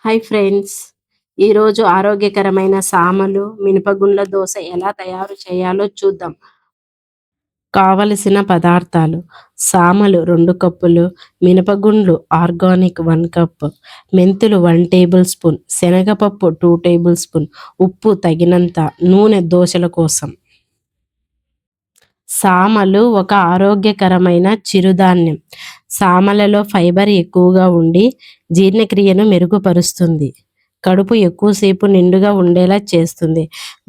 Hi friends, ఈరోజు ఆరోగ్యకరమైన సామలు మినపగుండ్ల దోశ ఎలా తయారు చేయాలో చూద్దాం. కావలసిన పదార్థాలు: సామలు 2 కప్పులు, మినపగుండ్లు ఆర్గానిక్ 1 కప్, మెంతులు 1 టేబుల్ స్పూన్, శనగపప్పు 2 టేబుల్ స్పూన్, ఉప్పు తగినంత, నూనె దోశల కోసం. సామలు ఒక ఆరోగ్యకరమైన చిరుధాన్యం. సామలలో ఫైబర్ ఎక్కువగా ఉండి జీర్ణక్రియను మెరుగుపరుస్తుంది. కడుపు ఎక్కువసేపు నిండుగా ఉండేలా చేస్తుంది.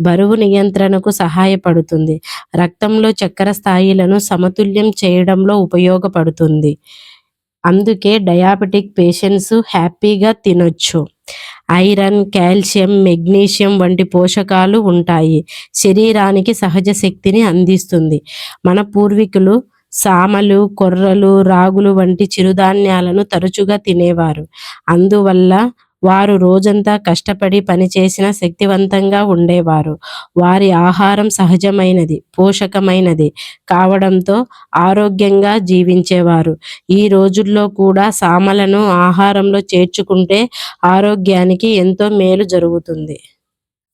బరువు నియంత్రణకు సహాయపడుతుంది. రక్తంలో చక్కెర స్థాయిలను సమతుల్యం చేయడంలో ఉపయోగపడుతుంది. అందుకే డయాబెటిక్ పేషెంట్స్ హ్యాపీగా తినొచ్చు. ఐరన్, కాల్షియం, మెగ్నీషియం వంటి పోషకాలు ఉంటాయి. శరీరానికి సహజ శక్తిని అందిస్తుంది. మన పూర్వీకులు సామలు, కొర్రలు, రాగులు వంటి చిరుధాన్యాలను తరచుగా తినేవారు. అందువల్ల వారు రోజంతా కష్టపడి పనిచేసిన శక్తివంతంగా ఉండేవారు. వారి ఆహారం సహజమైనది, పోషకమైనది కావడంతో ఆరోగ్యంగా జీవించేవారు. ఈ రోజుల్లో కూడా సామలను ఆహారంలో చేర్చుకుంటే ఆరోగ్యానికి ఎంతో మేలు జరుగుతుంది.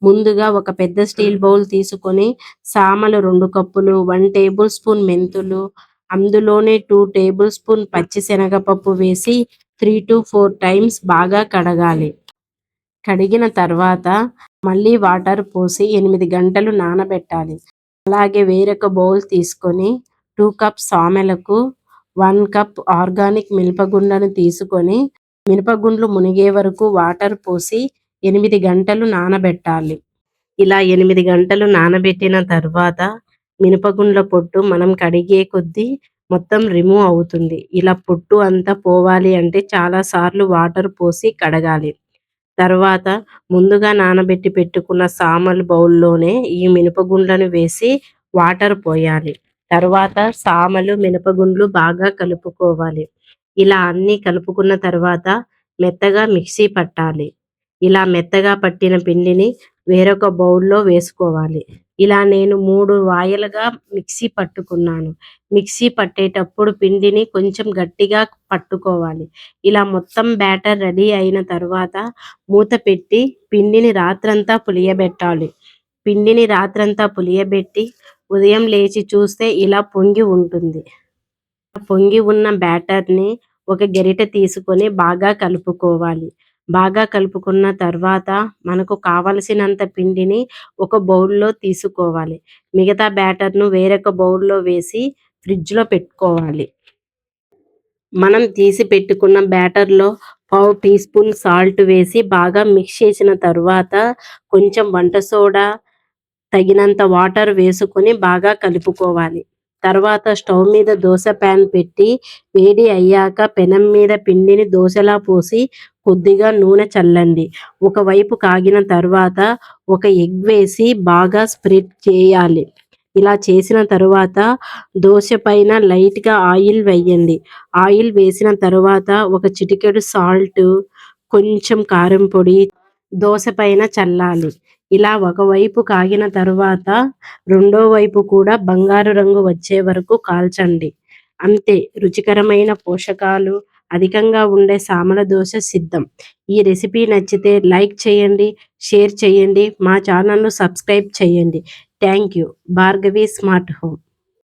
ముందుగా ఒక పెద్ద స్టీల్ బౌల్ తీసుకొని సామలు 2 కప్పులు, 1 టేబుల్ స్పూన్ మెంతులు, అందులోనే 2 టేబుల్ స్పూన్ పచ్చి శనగపప్పు వేసి 3-4 టైమ్స్ బాగా కడగాలి. కడిగిన తర్వాత మళ్ళీ వాటర్ పోసి 8 గంటలు నానబెట్టాలి. అలాగే వేరొక బౌల్ తీసుకొని 2 కప్ సామెలకు 1 కప్ ఆర్గానిక్ మినపగుండ్లను తీసుకొని మినపగుండ్లు మునిగే వరకు వాటర్ పోసి 8 గంటలు నానబెట్టాలి. ఇలా 8 గంటలు నానబెట్టిన తర్వాత మినపగుండ్ల పొట్టు మనం కడిగే కొద్దీ మొత్తం రిమూవ్ అవుతుంది. ఇలా పొట్టు అంతా పోవాలి అంటే చాలాసార్లు వాటర్ పోసి కడగాలి. తర్వాత ముందుగా నానబెట్టి పెట్టుకున్న సామలు బౌల్లోనే ఈ మినపగుండ్లను వేసి వాటర్ పోయాలి. తర్వాత సామలు, మినపగుండ్లు బాగా కలుపుకోవాలి. ఇలా అన్నీ కలుపుకున్న తర్వాత మెత్తగా మిక్సీ పట్టాలి. ఇలా మెత్తగా పట్టిన పిండిని వేరొక బౌల్లో వేసుకోవాలి. ఇలా నేను 3 వాయిలుగా మిక్సీ పట్టుకున్నాను. మిక్సీ పట్టేటప్పుడు పిండిని కొంచెం గట్టిగా పట్టుకోవాలి. ఇలా మొత్తం బ్యాటర్ రెడీ అయిన తర్వాత మూత పెట్టి పిండిని రాత్రంతా పులియబెట్టాలి. పిండిని రాత్రంతా పులియబెట్టి ఉదయం లేచి చూస్తే ఇలా పొంగి ఉంటుంది. పొంగి ఉన్న బ్యాటర్ని ఒక గరిటె తీసుకొని బాగా కలుపుకోవాలి. బాగా కలుపుకున్న తర్వాత మనకు కావలసినంత పిండిని ఒక బౌల్లో తీసుకోవాలి. మిగతా బ్యాటర్ను వేరొక బౌల్లో వేసి ఫ్రిడ్జ్లో పెట్టుకోవాలి. మనం తీసి పెట్టుకున్న బ్యాటర్లో పావు టీ స్పూన్ సాల్ట్ వేసి బాగా మిక్స్ చేసిన తర్వాత కొంచెం వంట సోడా, తగినంత వాటర్ వేసుకొని బాగా కలుపుకోవాలి. తర్వాత స్టవ్ మీద దోశ ప్యాన్ పెట్టి వేడి అయ్యాక పెనం మీద పిండిని దోశలా పోసి కొద్దిగా నూనె చల్లండి. ఒకవైపు కాగిన తర్వాత ఒక ఎగ్ వేసి బాగా స్ప్రెడ్ చేయాలి. ఇలా చేసిన తరువాత దోశ పైన లైట్గా ఆయిల్ వేయండి. ఆయిల్ వేసిన తర్వాత ఒక చిటికెడు సాల్ట్, కొంచెం కారం పొడి దోశ పైన చల్లాలి. ఇలా ఒకవైపు కాగిన తర్వాత రెండో వైపు కూడా బంగారు రంగు వచ్చే వరకు కాల్చండి. అంతే, రుచికరమైన పోషకాలు అధికంగా ఉండే సామల దోశ సిద్ధం. ఈ రెసిపీ నచ్చితే లైక్ చేయండి, షేర్ చేయండి, మా ఛానల్ను సబ్స్క్రైబ్ చేయండి. Thank you. Bhargavi smart home.